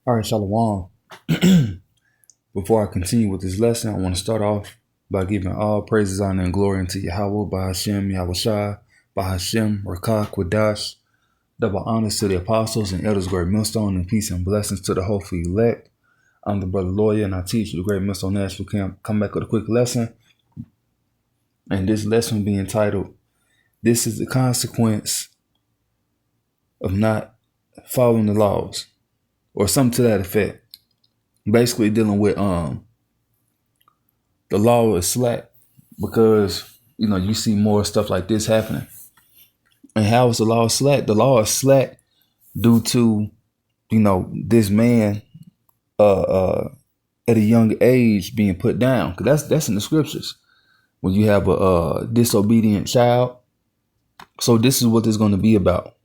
All right, Shalom. Before I continue with this lesson, I want to start off by giving all praises, honor, and glory unto Yahweh, by Hashem, Yahweh Shai, by Hashem, Rakah, Quadash. Double honors to the apostles and elders of Great Millstone, and peace and blessings to the hopeful elect. I'm the brother lawyer, and I teach the Great Millstone National Camp. Come back with a quick lesson. And this lesson will be entitled, "This is the consequence of not following the laws," or something to that effect. Basically dealing with the law is slack because you see more stuff like this happening. And how is the law slack? The law is slack due to this man at a young age being put down, because that's in the scriptures. When you have a disobedient child, so this is what this is going to be about.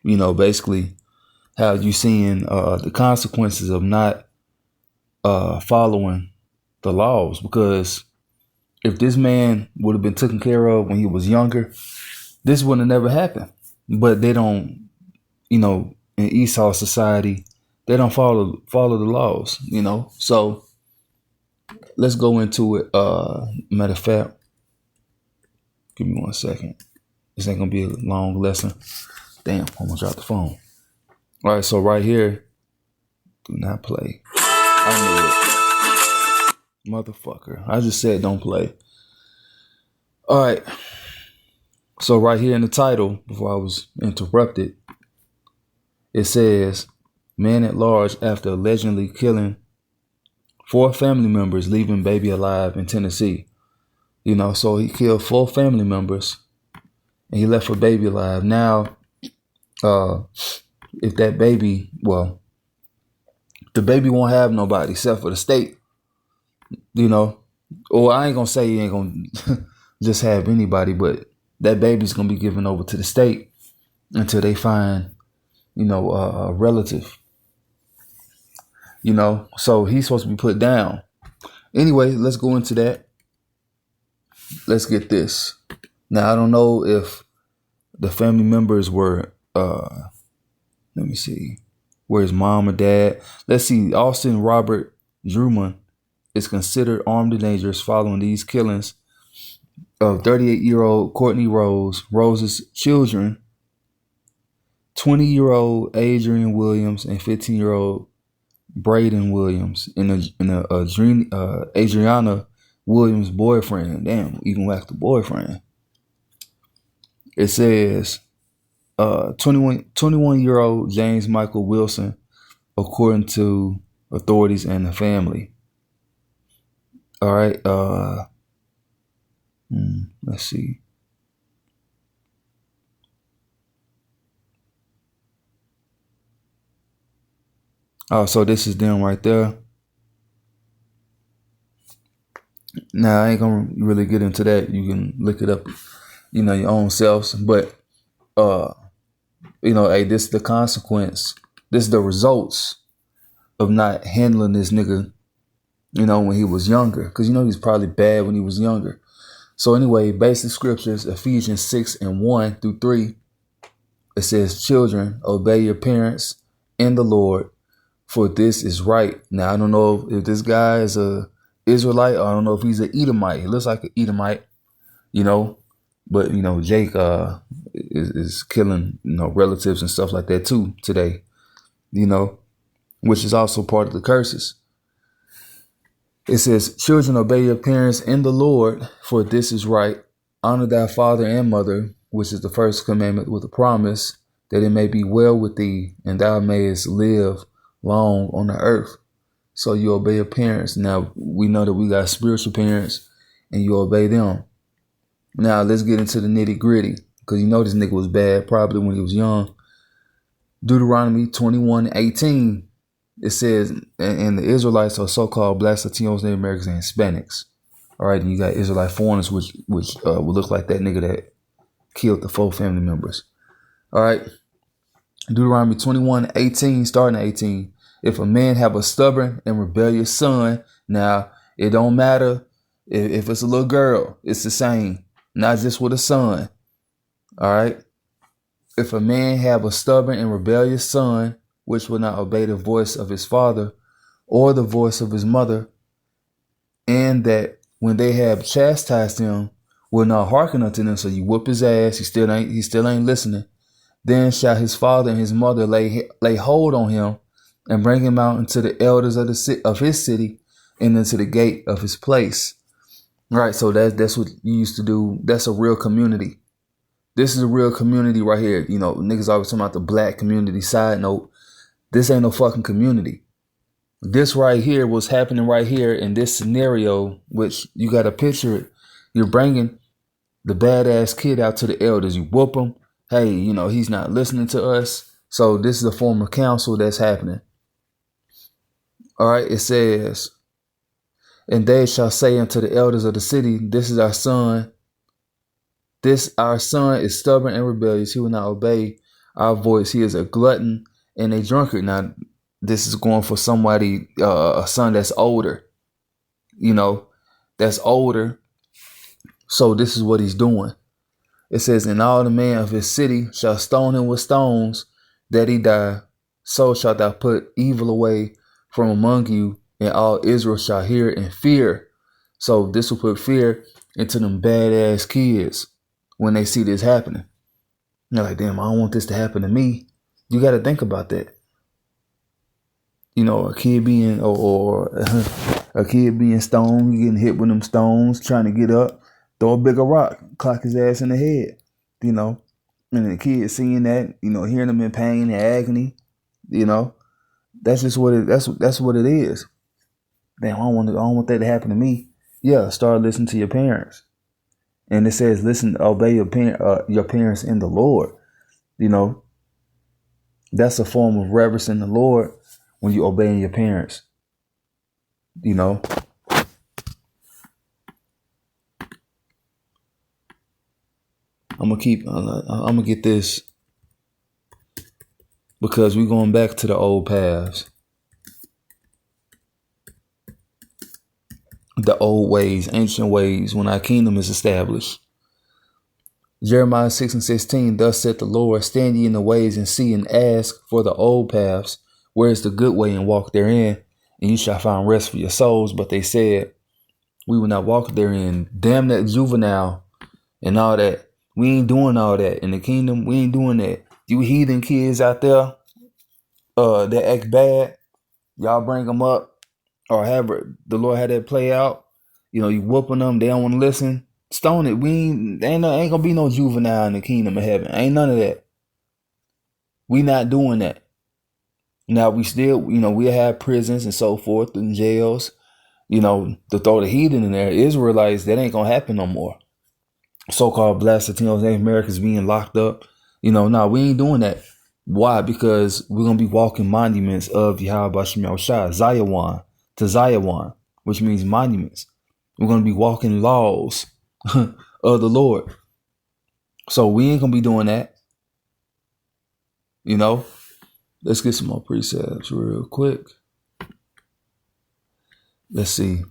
Basically how you seeing the consequences of not following the laws, because if this man would have been taken care of when he was younger, this would have never happened. But they don't, in Esau society, they don't follow the laws, So let's go into it. Matter of fact, give me 1 second. This ain't gonna be a long lesson. Damn, I almost dropped the phone. All right, so right here, do not play. I knew it. Motherfucker. I just said don't play. All right. So right here in the title, before I was interrupted, it says, "Man at large after allegedly killing 4 family members, leaving baby alive in Tennessee." So he killed 4 family members and he left a baby alive. Now, if that baby, the baby won't have nobody except for the state, or I ain't gonna say he ain't gonna just have anybody, but that baby's gonna be given over to the state until they find, a relative, so he's supposed to be put down. Anyway, let's go into that. Let's get this. Now, I don't know if the family members were, let me see, where his mom or dad. Let's see. Austin Robert Drummond is considered armed and dangerous following these killings of 38-year-old Courtney Rose's children, 20-year-old Adrian Williams, and 15-year-old Braden Williams, and Adriana Williams' boyfriend. Damn, even like the boyfriend. It says 21-year-old James Michael Wilson, according to authorities and the family. All right. Let's see. Oh, so this is them right there. Now, I ain't gonna really get into that. You can look it up, your own selves. But, hey, this is the consequence. This is the results of not handling this nigga, when he was younger. Because, he was probably bad when he was younger. So anyway, basic scriptures, Ephesians 6:1-3. It says, "Children, obey your parents in the Lord, for this is right." Now, I don't know if this guy is a Israelite, or I don't know if he's an Edomite. He looks like an Edomite, but Jake is killing relatives and stuff like that too today, which is also part of the curses. It says, "Children, obey your parents in the Lord, for this is right. Honor thy father and mother," which is the first commandment with a promise, "that it may be well with thee, and thou mayest live long on the earth." So you obey your parents. Now, we know that we got spiritual parents, and you obey them. Now, let's get into the nitty gritty, because this nigga was bad probably when he was young. Deuteronomy 21:18. It says, and the Israelites are so-called blacks, Latinos, Native Americans, and Hispanics. All right, and you got Israelite foreigners, which would look like that nigga that killed the 4 family members. All right, Deuteronomy 21:18, starting at 18. "If a man have a stubborn and rebellious son," now it don't matter if it's a little girl, it's the same, not just with a son. All right, "If a man have a stubborn and rebellious son, which will not obey the voice of his father or the voice of his mother, and that when they have chastised him, will not hearken unto them. So you whoop his ass, he still ain't listening. Then shall his father and his mother lay hold on him and bring him out into the elders of his city and into the gate of his place. Right, so that's what you used to do. That's a real community. This is a real community right here. You know, niggas always talking about the black community. Side note, this ain't no fucking community. This right here, what's happening right here in this scenario, which you got to picture it. You're bringing the badass kid out to the elders. You whoop him. Hey, you know, he's not listening to us. So this is a form of counsel that's happening. All right, it says, and they shall say unto the elders of the city, this is our son. This our son is stubborn and rebellious. He will not obey our voice. He is a glutton and a drunkard. Now, this is going for somebody, a son that's older. You know, that's older. So this is what he's doing. It says, and all the men of his city shall stone him with stones, that he die. So shalt thou put evil away from among you, and all Israel shall hear and fear. So this will put fear into them badass kids when they see this happening. They're like, damn, I don't want this to happen to me. You got to think about that. You know, a kid being or a kid being stoned, getting hit with them stones, trying to get up, throw a bigger rock, clock his ass in the head. You know, and the kid seeing that, you know, hearing them in pain and agony. You know, that's just what it. That's what it is. Damn, I don't want that to happen to me. Yeah, start listening to your parents. And it says, listen, obey your parents in the Lord. You know, that's a form of reverencing the Lord when you obeying your parents. You know. I'm gonna get this because we're going back to the old paths. The old ways, ancient ways, when our kingdom is established. Jeremiah 6:16, thus saith the Lord, stand ye in the ways and see and ask for the old paths, where is the good way, and walk therein, and you shall find rest for your souls. But they said, we will not walk therein. Damn that juvenile and all that. We ain't doing all that. In the kingdom, we ain't doing that. You heathen kids out there that act bad, y'all bring them up. Or have the Lord had that play out, you know, you whooping them, they don't want to listen, stone it. Ain't gonna be no juvenile in the kingdom of heaven. Ain't none of that. We not doing that. Now we still, you know, we have prisons and so forth and jails, you know, to throw the heathen in there. Israelites, that ain't gonna happen no more. So-called Black Latinos, Native Americans being locked up. You know, no, we ain't doing that. Why? Because we're gonna be walking monuments of Yahweh Bashem Yahushua, Zion to Zion, which means monuments. We're going to be walking laws of the Lord. So we ain't going to be doing that. You know, let's get some more precepts real quick. Let's see.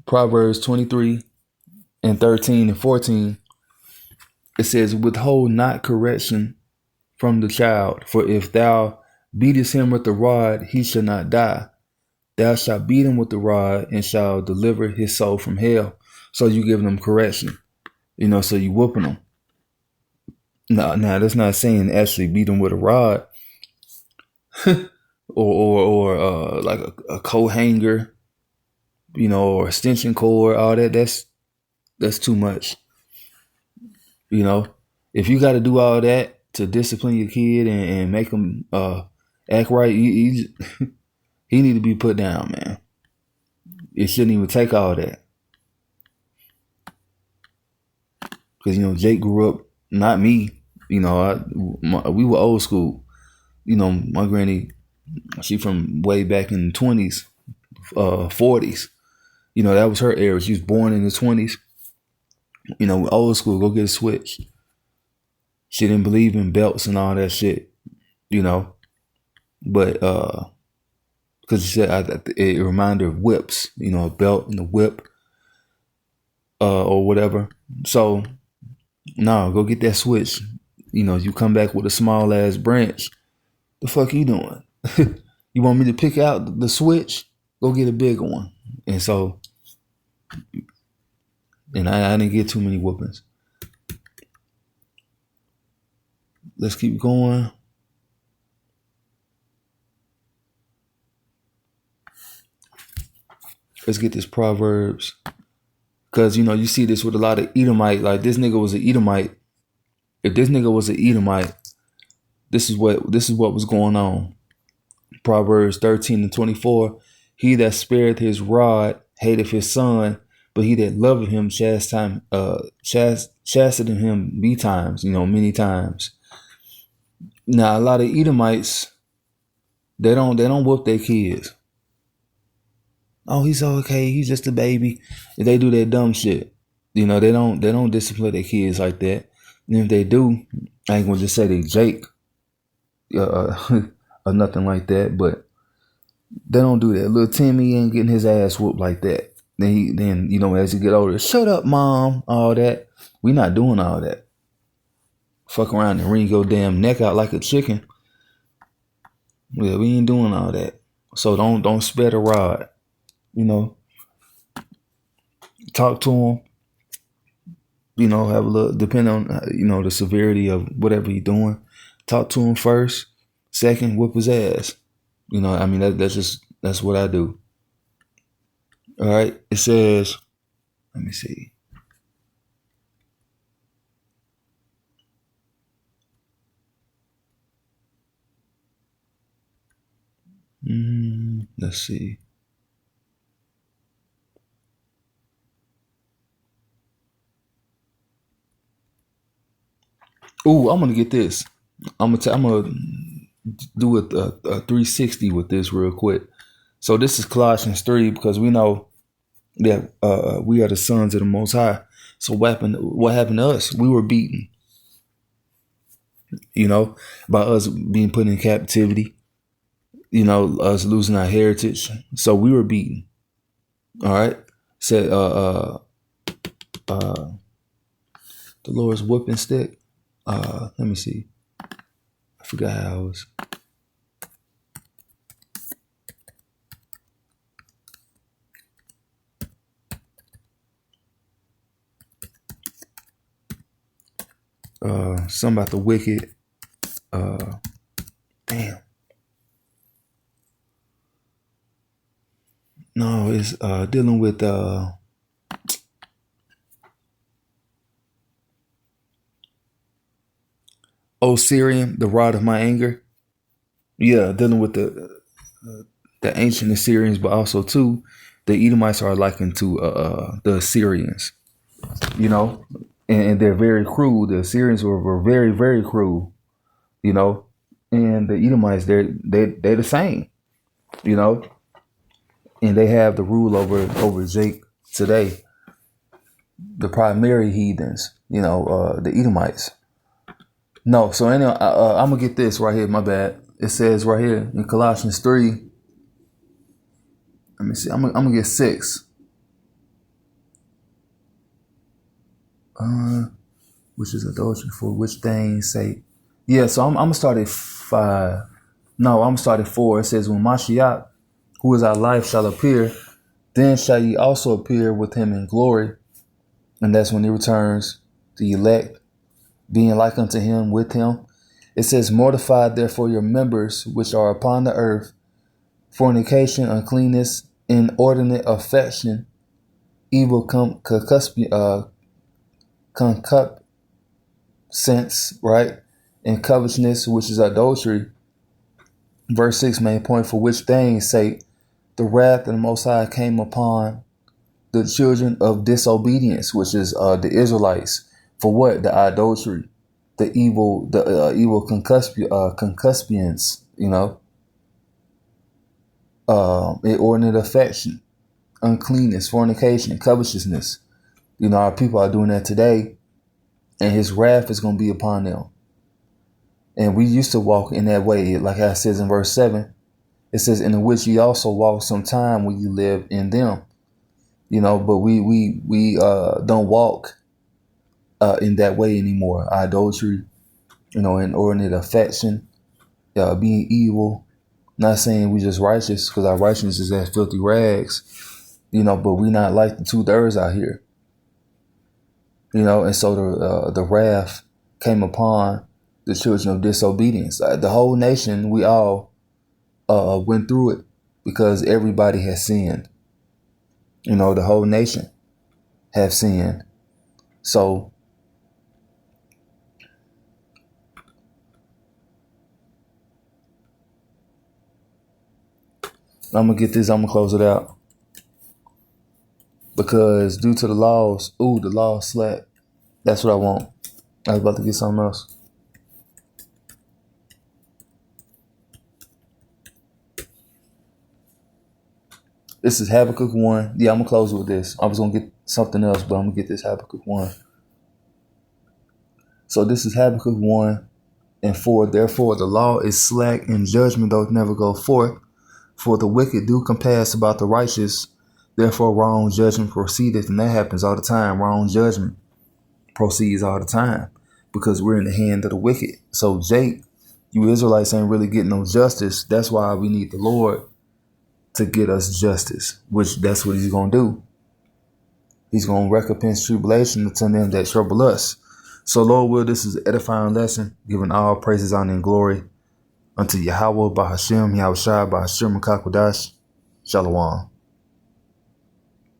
Proverbs 23 and 13 and 14. It says, withhold not correction from the child, for if thou beatest him with the rod, he shall not die. Thou shalt beat him with the rod and shall deliver his soul from hell. So you giving them correction, you know, so you whooping them. Now that's not saying actually beat them with a rod or like a coat hanger, you know, or extension cord, all that. That's too much. You know, if you got to do all that to discipline your kid and make them act right, he need to be put down, man. It shouldn't even take all that. Because, you know, Jake grew up, not me. You know, we were old school. You know, my granny, she from way back in the 20s, 40s. You know, that was her era. She was born in the 20s. You know, old school, go get a switch. She didn't believe in belts and all that shit, you know. But because you said it reminded of whips, a belt and a whip, or whatever. So no, go get that switch. You come back with a small ass branch. The fuck you doing? You want me to pick out the switch? Go get a bigger one. And so, I didn't get too many whoopings. Let's keep going. Let's get this Proverbs. Because, you see this with a lot of Edomite. Like, this nigga was an Edomite. If this nigga was an Edomite, this is what was going on. Proverbs 13:24. He that spareth his rod hateth his son, but he that loveth him chasteneth him betimes, many times. Now, a lot of Edomites, they don't whoop their kids. Oh, he's okay. He's just a baby. If they do that dumb shit, they don't discipline their kids like that. And if they do, I ain't gonna just say they Jake or nothing like that. But they don't do that. Little Timmy ain't getting his ass whooped like that. Then as you get older, shut up, mom. All that. We not doing all that. Fuck around and wring your damn neck out like a chicken. Yeah, we ain't doing all that. So don't spare the rod. Talk to him. Have a little, depending on, the severity of whatever you're doing. Talk to him first. Second, whip his ass. That's what I do. All right. It says, let me see. Let's see. Ooh, I'm gonna get this. I'm gonna do a 360 with this real quick. So this is Colossians 3, because we know that we are the sons of the Most High. So what happened to us? We were beaten. By us being put in captivity. Us losing our heritage. So we were beaten. All right. Said the Lord's whipping stick. Let me see. I forgot how it was. Something about the wicked. Damn. No, it's dealing with O Syrian, the rod of my anger. Yeah, dealing with the ancient Assyrians, but also too, the Edomites are likened to the Assyrians. And they're very cruel. The Assyrians were very, very cruel. And the Edomites, they're the same. And they have the rule over Jake today. The primary heathens, the Edomites. No, so anyway, I'm gonna get this right here. My bad. It says right here in Colossians 3. Let me see. I'm gonna get 6. Which is adultery, for which things say. Yeah, so I'm gonna start at 5. No, I'm gonna start at 4. It says, when Mashiach, who is our life, shall appear, then shall ye also appear with him in glory. And that's when he returns, the elect, being like unto him, with him. It says, mortify therefore your members which are upon the earth, fornication, uncleanness, inordinate affection, evil concupiscence, right? And covetousness, which is adultery. Verse 6, main point, for which things sake the wrath of the Most High came upon the children of disobedience, which is the Israelites. For what? The adultery, the evil concupiscence, inordinate affection, uncleanness, fornication, covetousness. Our people are doing that today, and his wrath is going to be upon them. And we used to walk in that way, like I says in verse 7. It says, in which ye also walked some time when you lived in them. But we don't walk in that way anymore. Idolatry, inordinate affection, being evil. Not saying we just righteous, because our righteousness is as filthy rags, but we not like the 2/3 out here. And so the wrath came upon the children of disobedience. The whole nation, we all went through it because everybody has sinned. The whole nation have sinned. So I'm going to get this. I'm going to close it out. Because due to the laws, the law slack. That's what I want. I was about to get something else. This is Habakkuk 1. Yeah, I'm going to close with this. I was going to get something else, but I'm going to get this Habakkuk 1. So this is Habakkuk 1 and 4. Therefore, the law is slack and judgment doth never go forth. For the wicked do compass about the righteous. Therefore, wrong judgment proceedeth. And that happens all the time. Wrong judgment proceeds all the time because we're in the hand of the wicked. So, Jake, you Israelites ain't really getting no justice. That's why we need the Lord to get us justice, which that's what he's going to do. He's going to recompense tribulation to them that trouble us. So, Lord will, this is an edifying lesson, giving all praises, honor, and glory unto Yahweh, Bahashem, Yahushua, Bahashem, Makakwadash. Shalom.